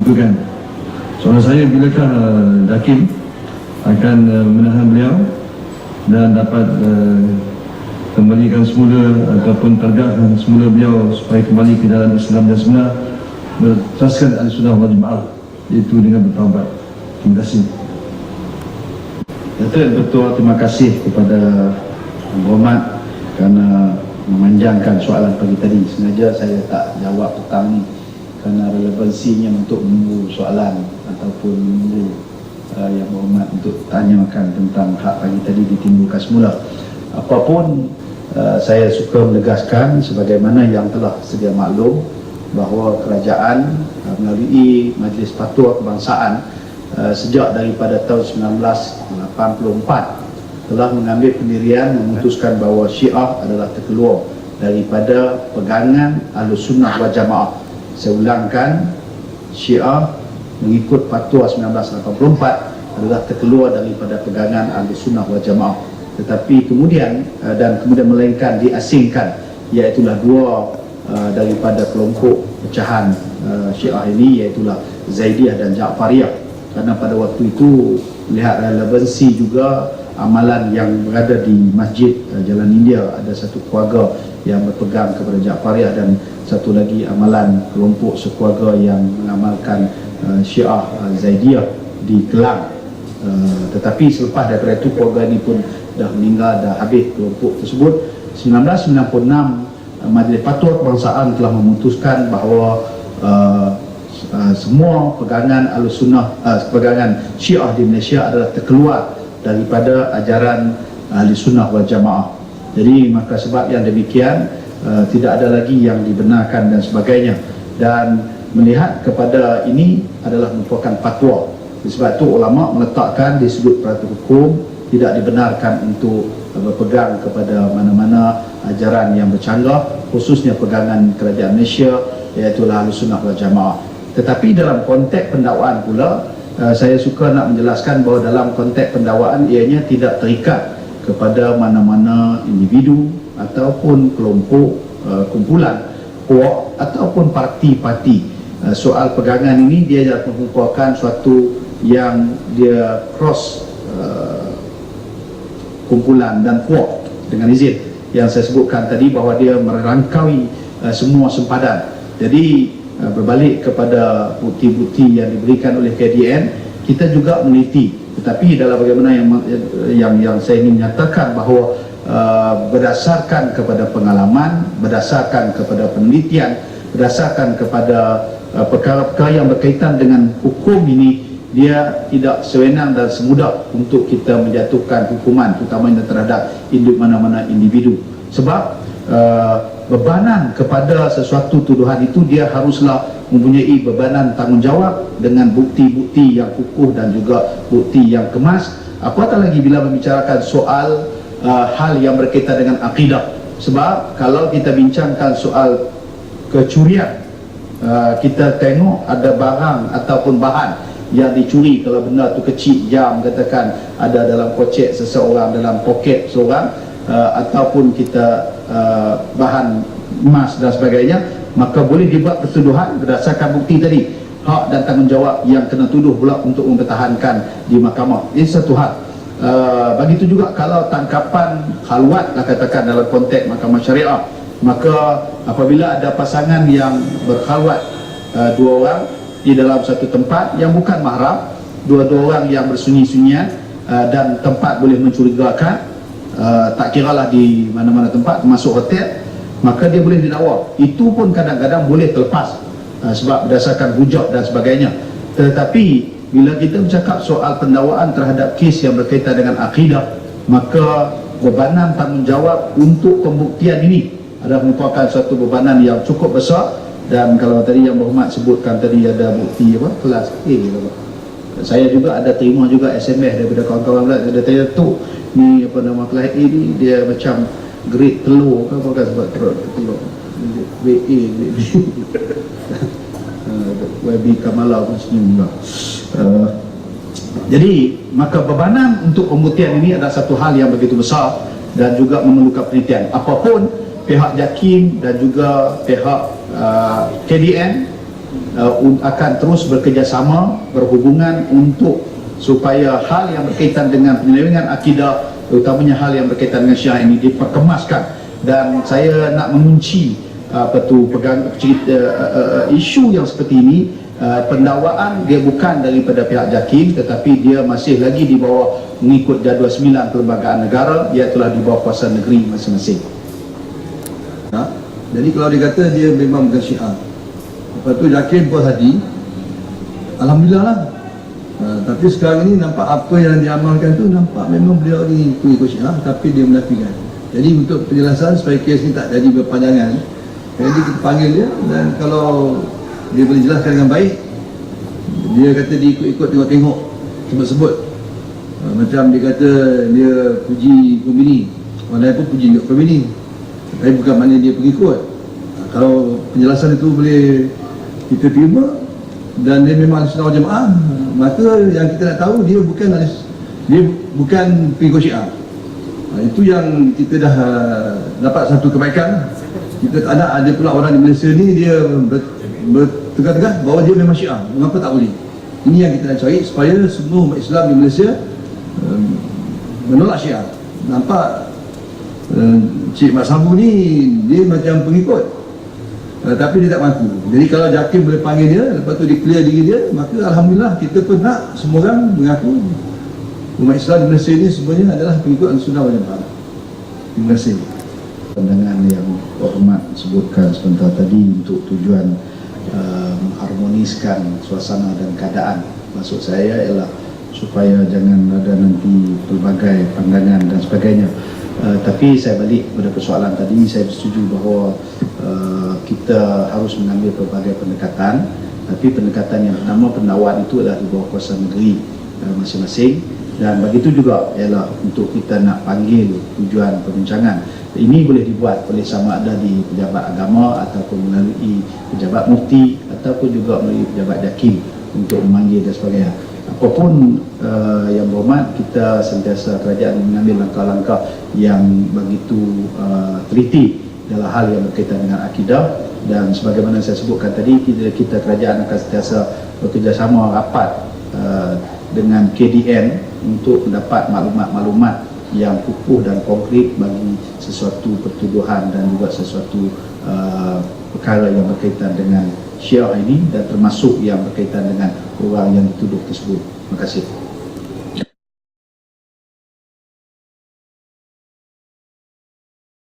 bukan. Soalan saya, bilakah Hakim akan menahan beliau dan dapat kembalikan semula ataupun tegakkan semula beliau supaya kembali ke dalam Islam yang sebenar, berasaskan Ahlussunnah wal Jamaah, iaitu dengan bertaubat. Terima kasih. Betul, terima kasih kepada Yang Berhormat kerana memanjangkan soalan pagi tadi. Sengaja saya tak jawab petang ni kerana relevansinya untuk menunggu soalan ataupun menunggu Yang Berhormat untuk tanyakan tentang hak pagi tadi ditimbulkan semula. Apapun, saya suka menegaskan sebagaimana yang telah sedia maklum bahawa kerajaan melalui Majlis Fatwa Kebangsaan sejak daripada tahun 1984 telah mengambil pendirian memutuskan bahawa Syiah adalah terkeluar daripada pegangan Ahlussunnah wal Jamaah. Saya ulangkan, Syiah mengikut Fatwa 1984 adalah terkeluar daripada pegangan Ahlussunnah wal Jamaah. Tetapi kemudian melainkan diasingkan, iaitulah dua daripada kelompok pecahan Syiah ini, iaitulah Zaidiyah dan Ja'fariyah. Kerana pada waktu itu melihat relevansi juga amalan yang berada di Masjid Jalan India, ada satu keluarga yang berpegang kepada Ja'fariyah dan satu lagi amalan kelompok sekeluarga yang mengamalkan Syiah Zaidiyah di Kelang. Tetapi selepas daripada itu keluarga ini pun dah meninggal, dah habis kelompok tersebut. 1996 Majlis Fatwa Kebangsaan telah memutuskan bahawa semua pegangan Ahlussunnah, pegangan Syiah di Malaysia adalah terkeluar daripada ajaran Ahlussunnah wal Jamaah. Jadi maka sebab yang demikian tidak ada lagi yang dibenarkan dan sebagainya, dan melihat kepada ini adalah merupakan fatwa. Sebab itu ulama meletakkan di sudut peraturan hukum tidak dibenarkan untuk berpegang kepada mana-mana ajaran yang bercanggah, khususnya pegangan kerajaan Malaysia, iaitu Ahlussunnah wal Jamaah. Tetapi dalam konteks pendakwaan pula, saya suka nak menjelaskan bahawa dalam konteks pendakwaan ianya tidak terikat kepada mana-mana individu ataupun kelompok, kumpulan, puak ataupun parti-parti. Soal pegangan ini dia merupakan suatu yang dia cross kumpulan dan puak dengan izin yang saya sebutkan tadi, bahawa dia merangkaui semua sempadan. Jadi berbalik kepada bukti-bukti yang diberikan oleh KDN, kita juga meneliti. Tetapi dalam bagaimana yang saya ingin nyatakan bahawa berdasarkan kepada pengalaman, berdasarkan kepada penelitian, berdasarkan kepada perkara-perkara yang berkaitan dengan hukum ini, dia tidak sewenang dan semudah untuk kita menjatuhkan hukuman, terutamanya terhadap mana-mana individu. Sebab bebanan kepada sesuatu tuduhan itu dia haruslah mempunyai bebanan tanggungjawab dengan bukti-bukti yang kukuh dan juga bukti yang kemas. Apatah lagi bila membicarakan soal hal yang berkaitan dengan akidah. Sebab kalau kita bincangkan soal kecurian, kita tengok ada barang ataupun bahan yang dicuri, kalau benda tu kecil, jam katakan ada dalam kocek seseorang, dalam poket seseorang, ataupun kita bahan emas dan sebagainya, maka boleh dibuat pertuduhan berdasarkan bukti tadi. Hak dan tanggungjawab yang kena tuduh pula untuk mempertahankan di mahkamah. Ini satu hal. Begitu juga kalau tangkapan khalwat lah katakan dalam konteks mahkamah syariah, maka apabila ada pasangan yang berkhalwat, dua orang di dalam satu tempat yang bukan mahram, dua-dua orang yang bersunyi-sunyian, dan tempat boleh mencurigakan, tak kiralah di mana-mana tempat termasuk hotel, maka dia boleh didakwa. Itu pun kadang-kadang boleh terlepas sebab berdasarkan hujah dan sebagainya. Tetapi bila kita bercakap soal pendakwaan terhadap kes yang berkaitan dengan akidah, maka bebanan tanggungjawab untuk pembuktian ini adalah merupakan satu bebanan yang cukup besar. Dan kalau tadi Yang Berhormat sebutkan tadi ada bukti apa, kelas A, saya juga ada terima juga SMS daripada kawan-kawan pula, ada tanya tu ni apa nama kelas A ni, dia macam grade telur ke apa kan, sebab telur grade A, grade B. YB Kamala pun senyum juga. Jadi maka bebanan untuk pembuktian ini adalah satu hal yang begitu besar dan juga memerlukan penelitian. Apapun pihak JAKIM dan juga pihak KDN akan terus bekerjasama, berhubungan untuk supaya hal yang berkaitan dengan penyelewengan akidah, terutamanya hal yang berkaitan dengan Syiah ini diperkemaskan. Dan saya nak mengunci isu yang seperti ini. Pendakwaan dia bukan daripada pihak JAKIM, tetapi dia masih lagi di bawah mengikut jadual 9 perlembagaan negara, iaitulah di bawah kuasa negeri masing-masing. Jadi kalau dia kata dia memang bukan Syiah, lepas tu JAKIM puas hati, alhamdulillah lah. Tapi sekarang ini nampak apa yang diamalkan tu nampak memang beliau ni ikut Syiah, tapi dia menafikan. Jadi untuk penjelasan supaya kes ni tak jadi berpanjangan, jadi kita panggil dia, dan kalau dia boleh jelaskan dengan baik, dia kata dia ikut-ikut tengok-tengok, sebut-sebut. Macam dia kata dia puji pembini, orang lain pun puji juga pembini, tapi bukan maknanya dia pengikut. Kalau penjelasan itu boleh kita terima dan dia memang Ahlussunnah wal Jamaah, maka yang kita nak tahu dia bukan pengikut Syiah. Itu yang kita dah dapat satu kebaikan. Kita tak ada pula orang di Malaysia ni dia bertegak-tegak bahawa dia memang Syiah. Mengapa tak boleh? Ini yang kita nak cari supaya semua umat Islam di Malaysia menolak Syiah. Nampak Cik Mat Sabu ni dia macam pengikut, tapi dia tak mampu. Jadi kalau JAKIM boleh panggil dia, lepas tu dia clear diri dia, maka alhamdulillah kita pun nak semua orang mengaku umat Islam di Malaysia ni semuanya adalah pengikut Ahlussunnah wal Jamaah. Terima kasih. Pandangan yang hormat sebutkan sebentar tadi untuk tujuan mengharmoniskan suasana dan keadaan, maksud saya ialah supaya jangan ada nanti pelbagai pandangan dan sebagainya. Tapi saya balik pada persoalan tadi, saya setuju bahawa kita harus mengambil pelbagai pendekatan, tapi pendekatan yang pertama, pendakwaan itu adalah di bawah kuasa negeri masing-masing, dan begitu juga ialah untuk kita nak panggil tujuan perbincangan. Ini boleh dibuat oleh sama ada di pejabat agama ataupun melalui pejabat mufti ataupun juga melalui pejabat JAKIM untuk memanggil dan sebagainya. Apapun yang berhormat, kita sentiasa kerajaan mengambil langkah-langkah yang begitu teliti dalam hal yang berkaitan dengan akidah, dan sebagaimana saya sebutkan tadi, kita kerajaan akan sentiasa bekerjasama rapat dengan KDN untuk mendapat maklumat-maklumat yang kukuh dan konkret bagi sesuatu pertuduhan dan juga sesuatu perkara yang berkaitan dengan Syiah ini, dan termasuk yang berkaitan dengan orang yang dituduh tersebut. Terima kasih.